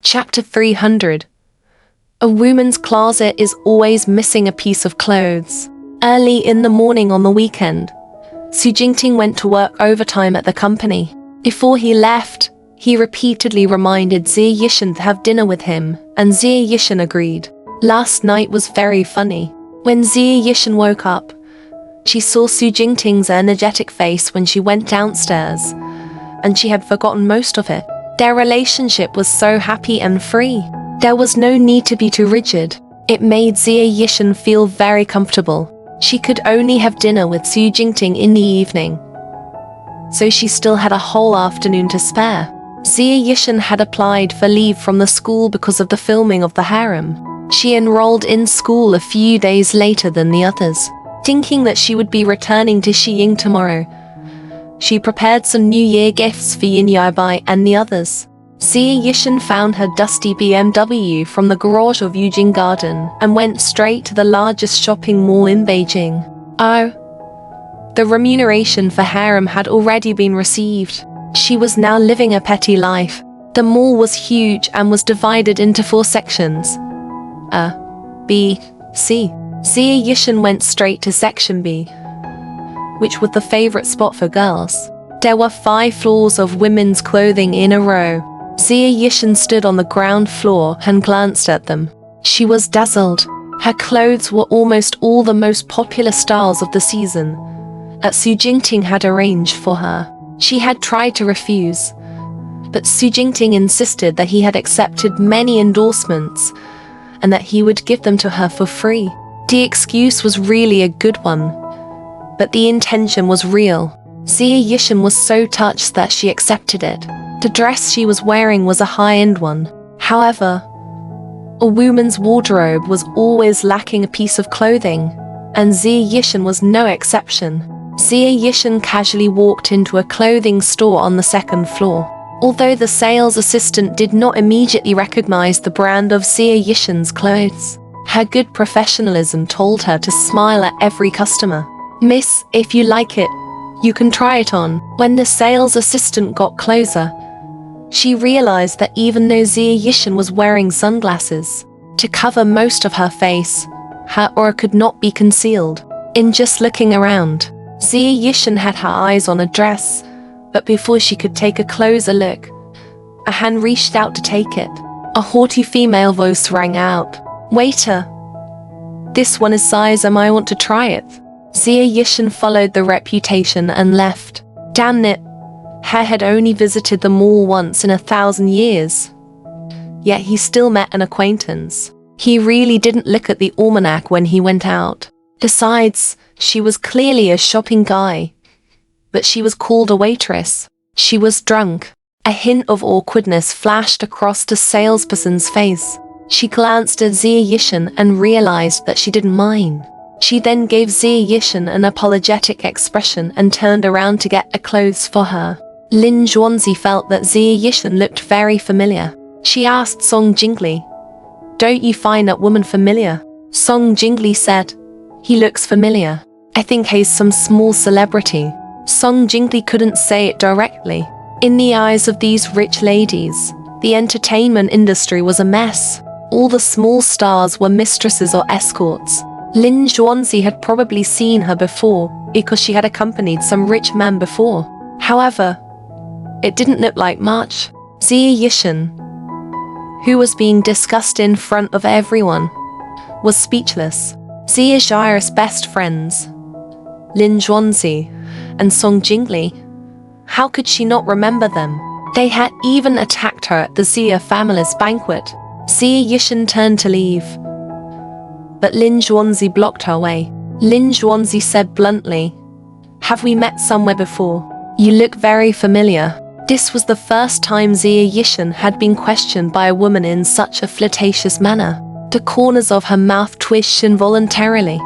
Chapter 300. A woman's closet is always missing a piece of clothes. Early in the morning on the weekend, Su Jingting went to work overtime at the company. Before he left, he repeatedly reminded Xie Yishan to have dinner with him, and Xie Yishan agreed. Last night was very funny. When Xie Yishan woke up, she saw Su Jingting's energetic face when she went downstairs, and she had forgotten most of it. Their relationship was so happy and free. There was no need to be too rigid. It made Xie Yishan feel very comfortable. She could only have dinner with Su Jingting in the evening, so she still had a whole afternoon to spare. Xie Yishan had applied for leave from the school because of the filming of the harem. She enrolled in school a few days later than the others. Thinking that she would be returning to Xiying tomorrow, she prepared some New Year gifts for Yin Yaibai and the others. Xie Yishan found her dusty BMW from the garage of Yujing Garden and went straight to the largest shopping mall in Beijing. The remuneration for harem had already been received. She was now living a petty life. The mall was huge and was divided into 4 sections. A, B, C. Xie Yishan went straight to section B, which was the favorite spot for girls. There were 5 floors of women's clothing in a row. Xie Yishan stood on the ground floor and glanced at them. She was dazzled. Her clothes were almost all the most popular styles of the season that Su Jingting had arranged for her. She had tried to refuse, but Su Jingting insisted that he had accepted many endorsements and that he would give them to her for free. The excuse was really a good one, but the intention was real. Xie Yishan was so touched that she accepted it. The dress she was wearing was a high-end one. However, a woman's wardrobe was always lacking a piece of clothing, and Xie Yishan was no exception. Xie Yishan casually walked into a clothing store on the 2nd floor. Although the sales assistant did not immediately recognize the brand of Xie Yishan's clothes, her good professionalism told her to smile at every customer. "Miss, if you like it, you can try it on." When the sales assistant got closer, she realized that even though Xie Yishan was wearing sunglasses to cover most of her face, her aura could not be concealed. In just looking around, Xie Yishan had her eyes on a dress, but before she could take a closer look, a hand reached out to take it. A haughty female voice rang out, "Waiter, this one is size M. I want to try it." Xie Yishan followed the reputation and left. Damn it, he had only visited the mall once in 1,000 years. Yet he still met an acquaintance. He really didn't look at the almanac when he went out. Besides, she was clearly a shopping guy, but she was called a waitress. She was drunk. A hint of awkwardness flashed across the salesperson's face. She glanced at Xie Yishan and realized that she didn't mind. She then gave Xie Yishan an apologetic expression and turned around to get a clothes for her. Lin Zhuanzi felt that Xie Yishan looked very familiar. She asked Song Jingli, "Don't you find that woman familiar?" Song Jingli said, "He looks familiar. I think he's some small celebrity." Song Jingli couldn't say it directly. In the eyes of these rich ladies, the entertainment industry was a mess. All the small stars were mistresses or escorts. Lin Zhuanzi had probably seen her before because she had accompanied some rich man before. However, it didn't look like much. Xie Yishan, who was being discussed in front of everyone, was speechless. Xie Zhi's best friends, Lin Zhuanzi and Song Jingli, how could she not remember them? They had even attacked her at the Xie family's banquet. Xie Yishan turned to leave, but Lin Zhuanzi blocked her way. Lin Zhuanzi said bluntly, "Have we met somewhere before? You look very familiar." This was the first time Xie Yishan had been questioned by a woman in such a flirtatious manner. The corners of her mouth twitched involuntarily.